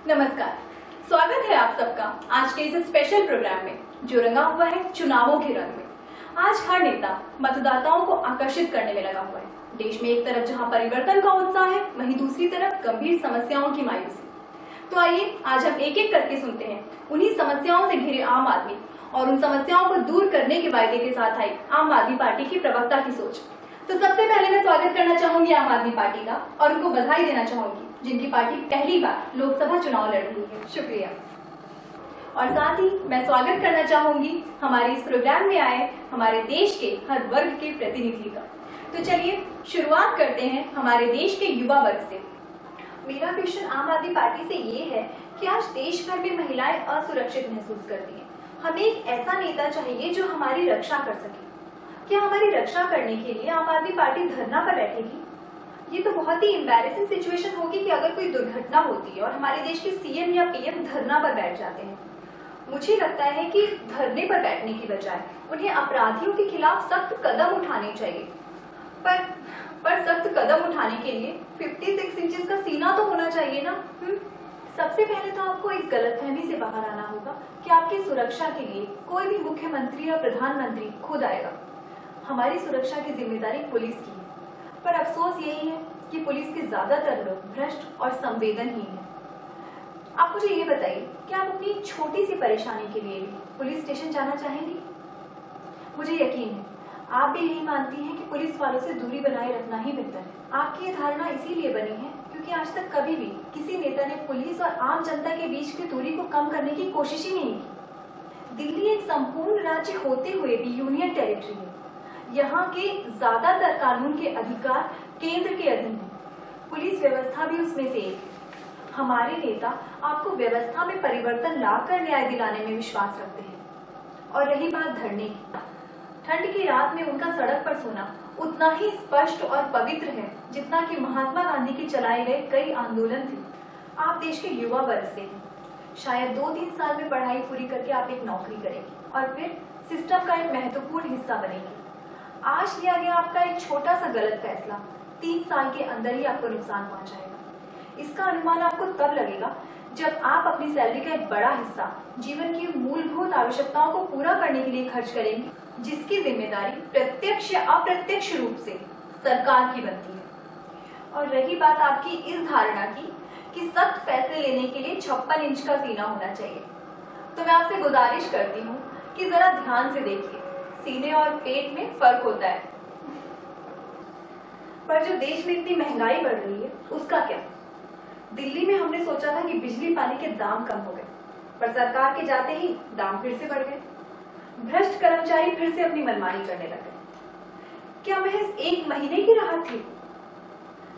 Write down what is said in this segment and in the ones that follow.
नमस्कार, स्वागत है आप सबका आज के इस स्पेशल प्रोग्राम में जो रंगा हुआ है चुनावों के रंग में। आज हर नेता मतदाताओं को आकर्षित करने में लगा हुआ है। देश में एक तरफ जहां परिवर्तन का उत्साह है, वहीं दूसरी तरफ गंभीर समस्याओं की मायूसी। तो आइए आज हम एक एक करके सुनते हैं उन्हीं समस्याओं से घिरे आम आदमी और उन समस्याओं को दूर करने के वायदे के साथ आई आम आदमी पार्टी की प्रवक्ता की सोच। तो सबसे पहले मैं स्वागत करना चाहूंगी आम आदमी पार्टी का और उनको बधाई देना चाहूंगी जिनकी पार्टी पहली बार लोकसभा चुनाव लड़ रही है। शुक्रिया। और साथ ही मैं स्वागत करना चाहूंगी हमारे इस प्रोग्राम में आए हमारे देश के हर वर्ग के प्रतिनिधि का। तो चलिए शुरुआत करते हैं हमारे देश के युवा वर्ग से। मेरा क्वेश्चन आम आदमी पार्टी से ये है कि आज देश भर में महिलाएं असुरक्षित महसूस करती हैं। हमें एक ऐसा नेता चाहिए जो हमारी रक्षा कर सके। क्या हमारी रक्षा करने के लिए आम आदमी पार्टी धरना पर बैठेगी? ये तो बहुत ही एम्बैरेसिंग सिचुएशन होगी कि अगर कोई दुर्घटना होती है और हमारे देश के सीएम या पीएम धरना पर बैठ जाते हैं। मुझे लगता है कि धरने पर बैठने की बजाय उन्हें अपराधियों के खिलाफ सख्त कदम उठाने चाहिए। पर सख्त कदम उठाने के लिए 56 इंचेस का सीना तो होना चाहिए ना। सबसे पहले तो आपको इस गलतफहमी से बाहर आना होगा कि आपकी सुरक्षा के लिए कोई भी मुख्यमंत्री या प्रधानमंत्री खुद आएगा। हमारी सुरक्षा की जिम्मेदारी पुलिस की है, पर अफसोस यही है कि पुलिस के ज्यादातर लोग भ्रष्ट और संवेदनहीन हैं। आप मुझे ये बताइए कि आप अपनी छोटी सी परेशानी के लिए भी पुलिस स्टेशन जाना चाहेंगी? मुझे यकीन है आप भी यही मानती हैं कि पुलिस वालों से दूरी बनाए रखना ही बेहतर है। आपकी ये धारणा इसीलिए बनी है क्योंकि आज तक कभी भी किसी नेता ने पुलिस और आम जनता के बीच की दूरी को कम करने की कोशिश ही नहीं की। दिल्ली एक संपूर्ण राज्य होते हुए भी यूनियन टेरिटरी है। यहाँ के ज्यादातर कानून के अधिकार केंद्र के अधीन है। पुलिस व्यवस्था भी उसमें से एक। हमारे नेता आपको व्यवस्था में परिवर्तन लाकर न्याय दिलाने में विश्वास रखते हैं। और रही बात धरने की, ठंड की रात में उनका सड़क पर सोना उतना ही स्पष्ट और पवित्र है जितना कि महात्मा गांधी के चलाए गए कई आंदोलन थे। आप देश के युवा वर्ग से हैं। शायद 2-3 साल में पढ़ाई पूरी करके आप एक नौकरी करेंगे और फिर सिस्टम का एक महत्वपूर्ण हिस्सा बनेंगे। आज लिया गया आपका एक छोटा सा गलत फैसला 3 साल के अंदर ही आपको नुकसान पहुंचाएगा। इसका अनुमान आपको तब लगेगा जब आप अपनी सैलरी का एक बड़ा हिस्सा जीवन की मूलभूत आवश्यकताओं को पूरा करने के लिए खर्च करेंगे, जिसकी जिम्मेदारी प्रत्यक्ष या अप्रत्यक्ष रूप से सरकार की बनती है। और रही बात आपकी इस धारणा की कि सख्त फैसले लेने के लिए 56 इंच का सीना होना चाहिए, तो मैं आपसे गुजारिश करती हूँ कि जरा ध्यान से देखिए, सीने और पेट में फर्क होता है। पर जो देश में इतनी महंगाई बढ़ रही है उसका क्या? दिल्ली में हमने सोचा था कि बिजली पानी के दाम कम हो गए, पर सरकार के जाते ही दाम फिर से बढ़ गए। भ्रष्ट कर्मचारी फिर से अपनी मनमानी करने लगे। क्या महज 1 महीने की राहत थी?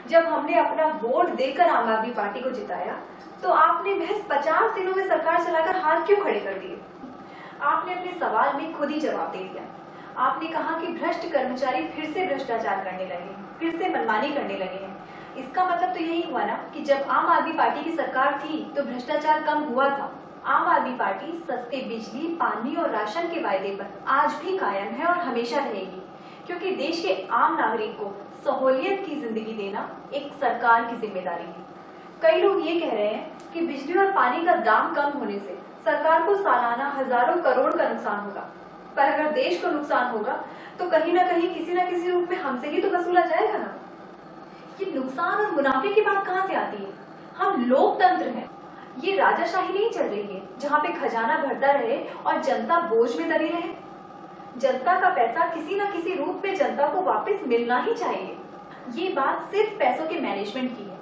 जब हमने अपना वोट देकर आम आदमी पार्टी को जिताया तो आपने महज 50 दिनों में सरकार चलाकर हाथ क्यों खड़े कर दिए? आपने अपने सवाल में खुद ही जवाब दे दिया। आपने कहा कि भ्रष्ट कर्मचारी फिर से भ्रष्टाचार करने लगे हैं, फिर से मनमानी करने लगे हैं। इसका मतलब तो यही हुआ ना कि जब आम आदमी पार्टी की सरकार थी तो भ्रष्टाचार कम हुआ था। आम आदमी पार्टी सस्ते बिजली, पानी और राशन के वायदे पर आज भी कायम है और हमेशा रहेगी, क्योंकि देश के आम नागरिक को सहूलियत की जिंदगी देना एक सरकार की जिम्मेदारी है। कई लोग ये कह रहे हैं कि बिजली और पानी का दाम कम होने से सरकार को सालाना हजारों करोड़ का नुकसान होगा, पर अगर देश को नुकसान होगा तो कहीं ना कहीं किसी न किसी रूप में हमसे ही तो वसूला जाएगा ना। ये नुकसान और मुनाफे की बात कहाँ से आती है? हम लोकतंत्र हैं। ये राजाशाही नहीं चल रही है जहाँ पे खजाना भरता रहे और जनता बोझ में दबी रहे। जनता का पैसा किसी न किसी रूप में जनता को वापस मिलना ही चाहिए। ये बात सिर्फ पैसों के मैनेजमेंट की है।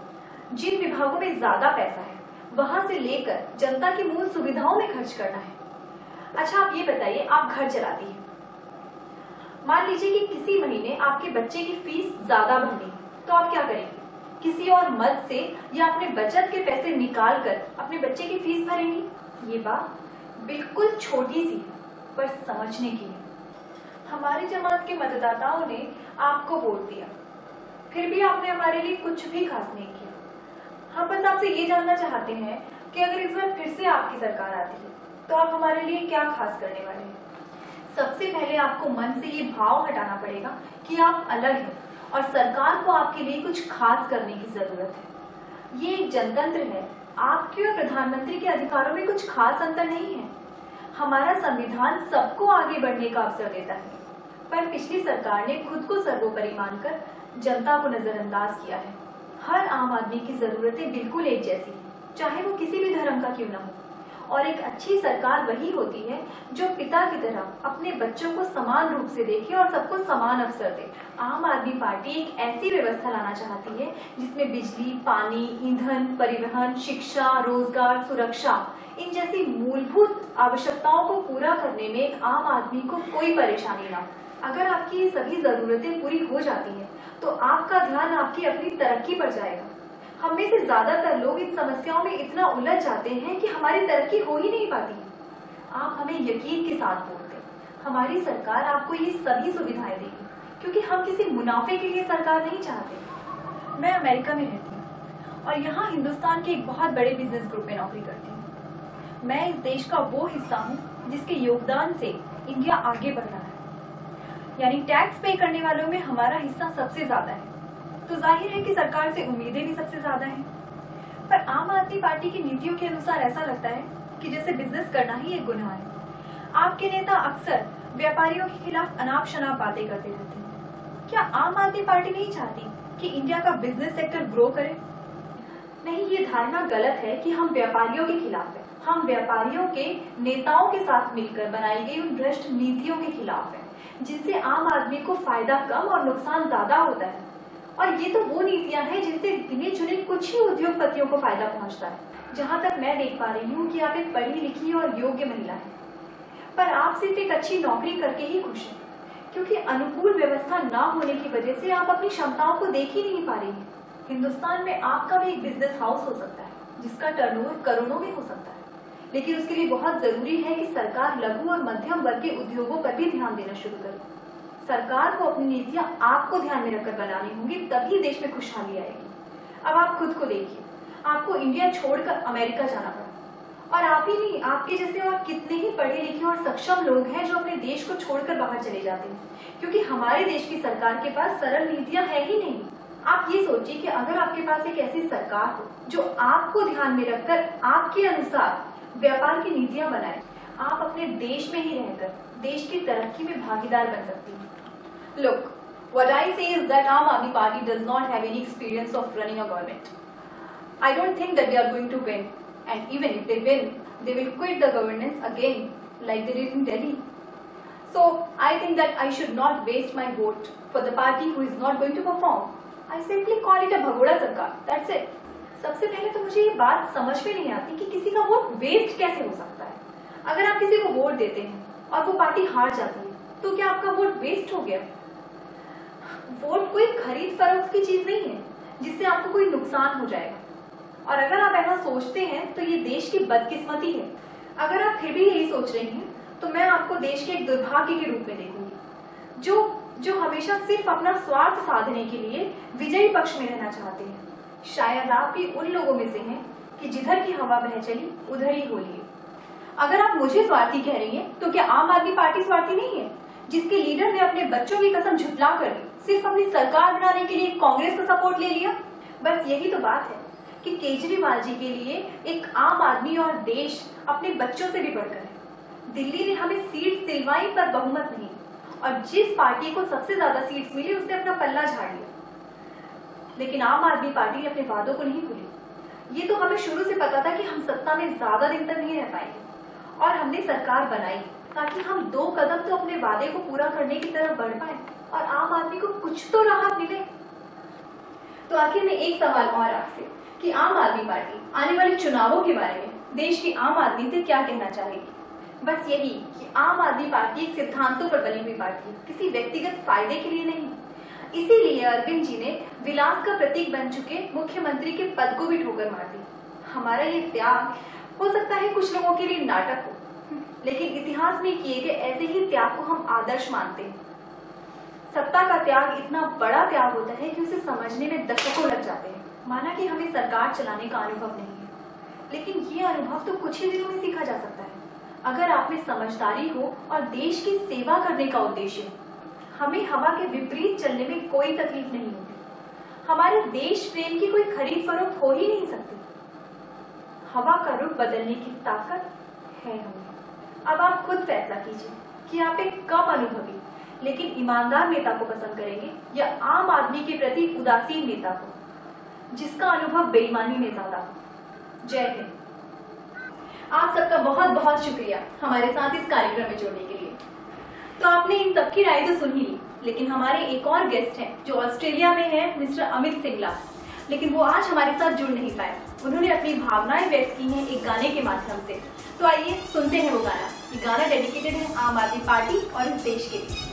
जिन विभागों में ज्यादा पैसा है वहां से लेकर जनता की मूल सुविधाओं में खर्च करना है। अच्छा आप ये बताइए, आप घर चलाती हैं, मान लीजिए कि किसी महीने आपके बच्चे की फीस ज्यादा भरनी है, तो आप क्या करेंगे? किसी और मद से या अपने बचत के पैसे निकाल कर अपने बच्चे की फीस भरेंगी? ये बात बिल्कुल छोटी सी पर समझने की है। हमारी जमात के मतदाताओं ने आपको वोट दिया, फिर भी आपने हमारे लिए कुछ भी खास नहीं किया। हम बस आपसे ये जानना चाहते हैं कि अगर इस बार फिर से आपकी सरकार आती है तो आप हमारे लिए क्या खास करने वाले हैं? सबसे पहले आपको मन से ये भाव हटाना पड़ेगा कि आप अलग हैं और सरकार को आपके लिए कुछ खास करने की जरूरत है। ये एक जनतंत्र है आपके और प्रधानमंत्री के अधिकारों में कुछ खास अंतर नहीं है। हमारा संविधान सबको आगे बढ़ने का अवसर देता है, पर पिछली सरकार ने खुद को सर्वोपरि मानकर जनता को नजरअंदाज किया है। हर आम आदमी की जरूरतें बिल्कुल एक जैसी हैं, चाहे वो किसी भी धर्म का क्यों न हो। और एक अच्छी सरकार वही होती है जो पिता की तरह अपने बच्चों को समान रूप से देखे और सबको समान अवसर दे। आम आदमी पार्टी एक ऐसी व्यवस्था लाना चाहती है जिसमें बिजली, पानी, ईंधन, परिवहन, शिक्षा, रोजगार, सुरक्षा, इन जैसी मूलभूत आवश्यकताओं को पूरा करने में आम आदमी को कोई परेशानी ना हो। अगर आपकी ये सभी जरूरतें पूरी हो जाती हैं, तो आपका ध्यान आपकी अपनी तरक्की पर जाएगा। हम में से ज्यादातर लोग इन समस्याओं में इतना उलझ जाते हैं कि हमारी तरक्की हो ही नहीं पाती। आप हमें यकीन के साथ बोलते हैं, हमारी सरकार आपको ये सभी सुविधाएं देगी, क्योंकि हम किसी मुनाफे के लिए सरकार नहीं चाहते। मैं अमेरिका में रहती हूँ और यहाँ हिंदुस्तान के एक बहुत बड़े बिजनेस ग्रुप में नौकरी करती हूँ। मैं इस देश का वो हिस्सा हूँ जिसके योगदान से इंडिया आगे बढ़ रहा है, यानी टैक्स पे करने वालों में हमारा हिस्सा सबसे ज्यादा है, तो जाहिर है कि सरकार से उम्मीदें भी सबसे ज्यादा हैं। पर आम आदमी पार्टी की नीतियों के अनुसार ऐसा लगता है कि जैसे बिजनेस करना ही एक गुनाह है। आपके नेता अक्सर व्यापारियों के खिलाफ अनाप शनाप बातें करते रहते हैं। क्या आम आदमी पार्टी नहीं चाहती कि इंडिया का बिजनेस सेक्टर ग्रो करे? नहीं, ये धारणा गलत है कि हम व्यापारियों के खिलाफ है। हम व्यापारियों के नेताओं के साथ मिलकर बनाई गई उन भ्रष्ट नीतियों के खिलाफ है जिनसे आम आदमी को फायदा कम और नुकसान ज्यादा होता है। और ये तो वो नीतियां हैं जिनसे गिने चुने कुछ ही उद्योगपतियों को फायदा पहुंचता है। जहां तक मैं देख पा रही हूँ कि आप एक पढ़ी लिखी और योग्य महिला हैं, पर आप सिर्फ एक अच्छी नौकरी करके ही खुश हैं, क्योंकि अनुकूल व्यवस्था ना होने की वजह से आप अपनी क्षमताओं को देख ही नहीं पा रही हैं। हिंदुस्तान में आपका भी एक बिजनेस हाउस हो सकता है जिसका टर्नओवर करोड़ों में हो सकता है, लेकिन उसके लिए बहुत जरूरी है कि सरकार लघु और मध्यम वर्ग के उद्योगों पर भी ध्यान देना शुरू करे। सरकार को अपनी नीतियां आपको ध्यान में रखकर बनानी होंगी, तभी देश में खुशहाली आएगी। अब आप खुद को देखिए, आपको इंडिया छोड़कर अमेरिका जाना पड़ा, और आप ही नहीं, आपके जैसे और कितने ही पढ़े लिखे और सक्षम लोग हैं जो अपने देश को छोड़कर बाहर चले जाते हैं, क्योंकि हमारे देश की सरकार के पास सरल नीतियां है ही नहीं। आप ये सोचिए कि अगर आपके पास एक ऐसी सरकार हो जो आपको ध्यान में रखकर आपके अनुसार व्यापार की नीतियां बनाए, आप अपने देश में ही रहकर देश की तरक्की में भागीदार बन सकती हैं। Look, what I say is that Aam Aadmi Party does not have any experience of running a government. I don't think that they are going to win, and even if they win, they will quit the governance again, like they did in Delhi. So I think that I should not waste my vote for the party who is not going to perform. I simply call it a भगोड़ा सरकार. That's it. सबसे पहले तो मुझे ये बात समझ में नहीं आती कि किसी का वोट वेस्ट कैसे हो सकता है। अगर आप किसी को वोट देते हैं और वो पार्टी हार जाती है, तो क्या आपका वोट वेस्ट हो गया? वोट कोई खरीद फरोख्त की चीज नहीं है जिससे आपको कोई नुकसान हो जाएगा। और अगर आप ऐसा सोचते हैं तो ये देश की बदकिस्मती है। अगर आप फिर भी यही सोच रही हैं, तो मैं आपको देश के एक दुर्भाग्य के रूप में देखूंगी, जो हमेशा सिर्फ अपना स्वार्थ साधने के लिए विजयी पक्ष में रहना चाहते हैं। शायद आप भी उन लोगों में से हैं कि जिधर की हवा बह चली उधर ही होली है। अगर आप मुझे स्वार्थी कह रही हैं, तो क्या आम आदमी पार्टी स्वार्थी नहीं है, जिसके लीडर ने अपने बच्चों की कसम झुठला कर सिर्फ अपनी सरकार बनाने के लिए कांग्रेस का सपोर्ट ले लिया? बस यही तो बात है कि केजरीवाल जी के लिए एक आम आदमी और देश अपने बच्चों से भी बढ़कर है। दिल्ली ने हमें सीट्स दिलवाई पर बहुमत नहीं, और जिस पार्टी को सबसे ज्यादा सीट्स मिली उसने अपना पल्ला झाड़ लिया। लेकिन आम आदमी पार्टी ने अपने वादों को नहीं भूली। ये तो हमें शुरू से पता था कि हम सत्ता में ज्यादा दिन तक नहीं रह पाएंगे, और हमने सरकार बनाई ताकि हम 2 कदम तो अपने वादे को पूरा करने की तरफ बढ़ पाए और आम आदमी को कुछ तो राहत मिले। तो आखिर में एक सवाल और आपसे कि आम आदमी पार्टी आने वाले चुनावों के बारे में देश के आम आदमी से क्या कहना चाहेगी? बस यही कि आम आदमी पार्टी एक सिद्धांतों पर बनी हुई पार्टी है, किसी व्यक्तिगत फायदे के लिए नहीं। इसीलिए अरविंद जी ने विलास का प्रतीक बन चुके मुख्यमंत्री के पद को भी ठोकर मार दी। हमारा ये त्याग हो सकता है कुछ लोगों के लिए नाटक हो, लेकिन इतिहास में किए गए ऐसे ही त्याग को हम आदर्श मानते हैं। सत्ता का त्याग इतना बड़ा त्याग होता है कि उसे समझने में दशकों लग जाते हैं। माना कि हमें सरकार चलाने का अनुभव नहीं है, लेकिन ये अनुभव तो कुछ ही दिनों में सीखा जा सकता है अगर आप में समझदारी हो और देश की सेवा करने का उद्देश्य हो। हमें हवा के विपरीत चलने में कोई तकलीफ नहीं होती। हमारे देश प्रेम की कोई खरीद फरोख्त हो ही नहीं सकती। हवा का रुख बदलने की ताकत है हमें। अब आप खुद फैसला कीजिए कि आप एक कम अनुभवी लेकिन ईमानदार नेता को पसंद करेंगे या आम आदमी के प्रति उदासीन नेता को जिसका अनुभव बेईमानी में ज्यादा हो। जय हिंद। आप सबका बहुत बहुत शुक्रिया हमारे साथ इस कार्यक्रम में जुड़ने के लिए। तो आपने इन सबकी राय तो सुन ही ली, लेकिन हमारे एक और गेस्ट हैं जो ऑस्ट्रेलिया में हैं, मिस्टर अमित सिंगला, लेकिन वो आज हमारे साथ जुड़ नहीं पाए। उन्होंने अपनी भावनाएं व्यक्त की हैं एक गाने के माध्यम से। तो आइए सुनते हैं वो गाना। ये गाना डेडिकेटेड है आम आदमी पार्टी और इस देश के लिए।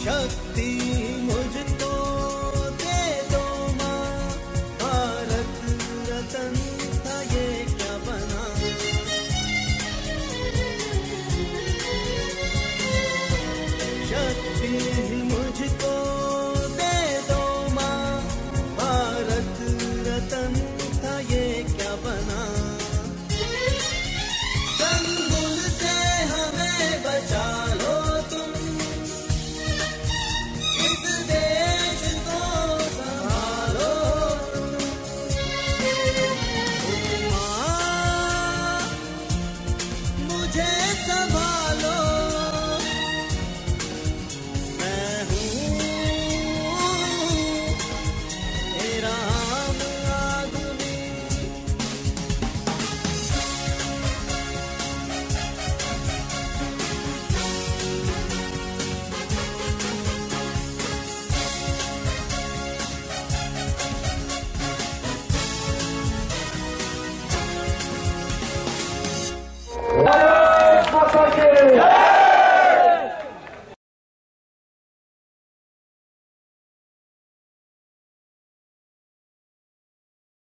शक्ति मुझको दे दो माँ, भारत रतन था ये क्या बना। शक्ति मुझको दे दो माँ, भारत रतन था ये क्या बना। चंगुल से हमें बचा लो तुम, इस देश को संभालो माँ, मुझे संभालो। मैं हूँ तेरा आम आदमी। What